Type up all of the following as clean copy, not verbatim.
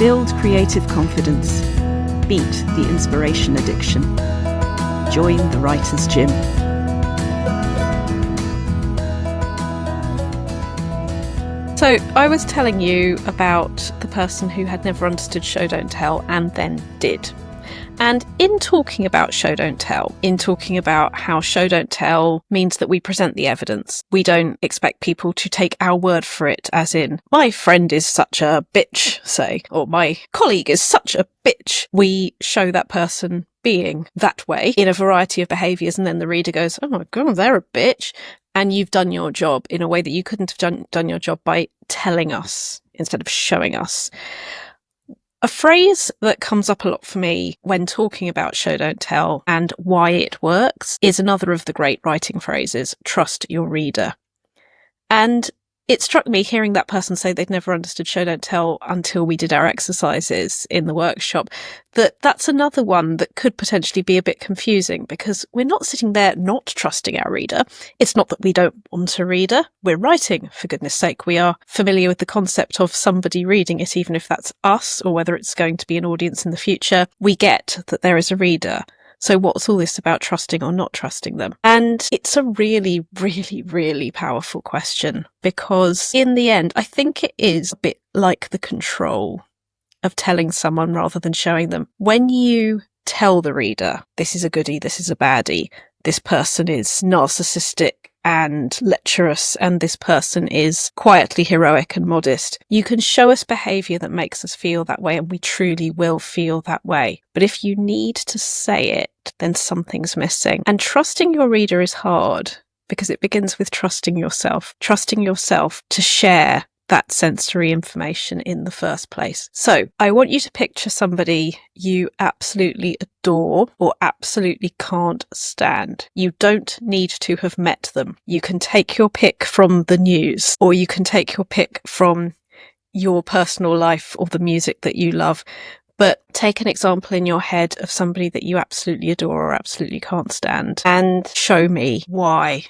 Build creative confidence. Beat the inspiration addiction. Join the Writer's Gym. So I was telling you about the person who had never understood show don't tell and then did. And in talking about show don't tell, in talking about how show don't tell means that we present the evidence. We don't expect people to take our word for it, as in, my friend is such a bitch, say, or my colleague is such a bitch. We show that person being that way in a variety of behaviours, and then the reader goes, oh my God, they're a bitch. And you've done your job in a way that you couldn't have done your job by telling us instead of showing us. A phrase that comes up a lot for me when talking about show don't tell and why it works is another of the great writing phrases, trust your reader. And it struck me hearing that person say they'd never understood show don't tell until we did our exercises in the workshop, that's another one that could potentially be a bit confusing, because we're not sitting there not trusting our reader. It's not that we don't want a reader. We're writing, for goodness sake. We are familiar with the concept of somebody reading it, even if that's us or whether it's going to be an audience in the future. We get that there is a reader. So what's all this about trusting or not trusting them? And it's a really, really, really powerful question, because in the end, I think it is a bit like the control of telling someone rather than showing them. When you tell the reader, this is a goodie, this is a baddie, this person is narcissistic and lecherous, and this person is quietly heroic and modest, you can show us behaviour that makes us feel that way, and we truly will feel that way. But if you need to say it, then something's missing. And trusting your reader is hard, because it begins with trusting yourself to share that sensory information in the first place. So I want you to picture somebody you absolutely adore or absolutely can't stand. You don't need to have met them. You can take your pick from the news, or you can take your pick from your personal life or the music that you love. But take an example in your head of somebody that you absolutely adore or absolutely can't stand, and show me why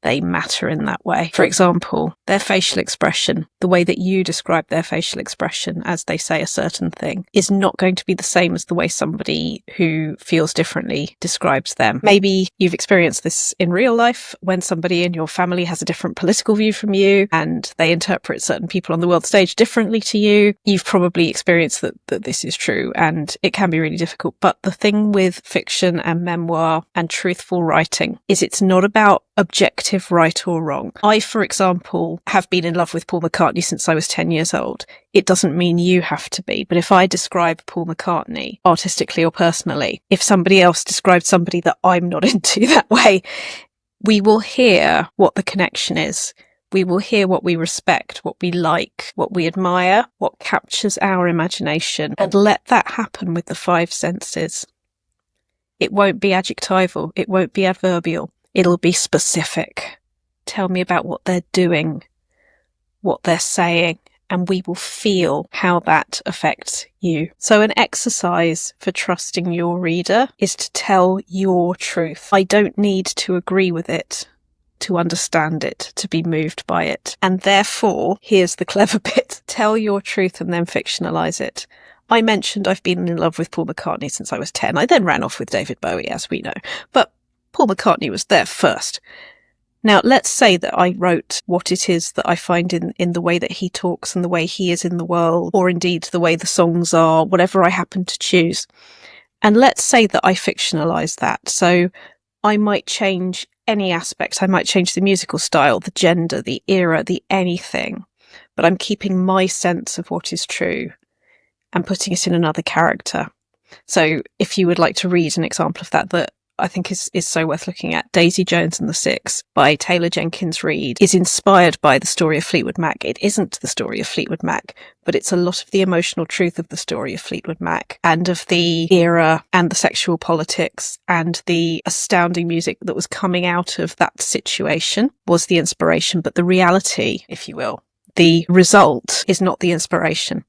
they matter in that way. For example, their facial expression, the way that you describe their facial expression as they say a certain thing, is not going to be the same as the way somebody who feels differently describes them. Maybe you've experienced this in real life when somebody in your family has a different political view from you and they interpret certain people on the world stage differently to you. You've probably experienced that this is true, and it can be really difficult. But the thing with fiction and memoir and truthful writing is it's not about objective right or wrong. I, for example, have been in love with Paul McCartney since I was 10 years old. It doesn't mean you have to be, but if I describe Paul McCartney artistically or personally, if somebody else described somebody that I'm not into that way, we will hear what the connection is. We will hear what we respect, what we like, what we admire, what captures our imagination, and let that happen with the five senses. It won't be adjectival. It won't be adverbial. It'll be specific. Tell me about what they're doing, what they're saying, and we will feel how that affects you. So an exercise for trusting your reader is to tell your truth. I don't need to agree with it to understand it, to be moved by it. And therefore, here's the clever bit. Tell your truth and then fictionalise it. I mentioned I've been in love with Paul McCartney since I was 10. I then ran off with David Bowie, as we know. But Paul McCartney was there first. Now, let's say that I wrote what it is that I find in the way that he talks and the way he is in the world, or indeed the way the songs are, whatever I happen to choose. And let's say that I fictionalise that. So I might change any aspect. I might change the musical style, the gender, the era, the anything. But I'm keeping my sense of what is true and putting it in another character. So if you would like to read an example of that I think is so worth looking at, Daisy Jones and the Six by Taylor Jenkins Reid is inspired by the story of Fleetwood Mac. It isn't the story of Fleetwood Mac, but it's a lot of the emotional truth of the story of Fleetwood Mac and of the era and the sexual politics and the astounding music that was coming out of that situation was the inspiration. But the reality, if you will, the result is not the inspiration.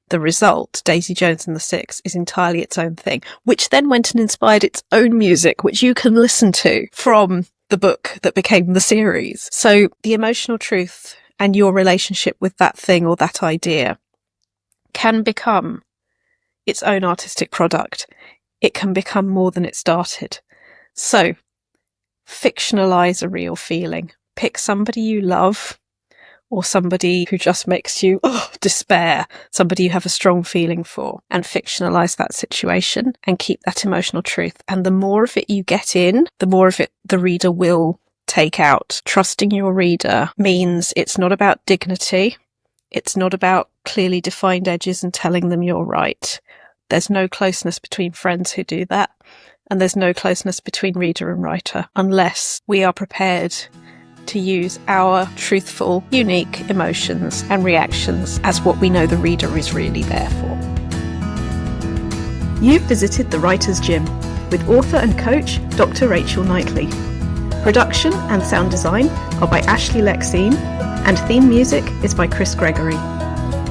The result, Daisy Jones and the Six, is entirely its own thing, which then went and inspired its own music, which you can listen to from the book that became the series. So the emotional truth and your relationship with that thing or that idea can become its own artistic product. It can become more than it started. So, fictionalize a real feeling. Pick somebody you love, or somebody who just makes you despair, somebody you have a strong feeling for, and fictionalize that situation and keep that emotional truth. And the more of it you get in, the more of it the reader will take out. Trusting your reader means it's not about dignity. It's not about clearly defined edges and telling them you're right. There's no closeness between friends who do that. And there's no closeness between reader and writer unless we are prepared to use our truthful, unique emotions and reactions as what we know the reader is really there for. You've visited the Writer's Gym with author and coach Dr. Rachel Knightley. Production and sound design are by Ashley Lexine, and theme music is by Chris Gregory.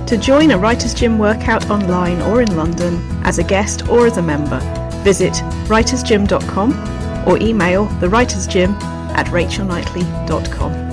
To join a Writer's Gym workout online or in London, as a guest or as a member, visit writersgym.com or email thewritersgym@rachelknightley.com.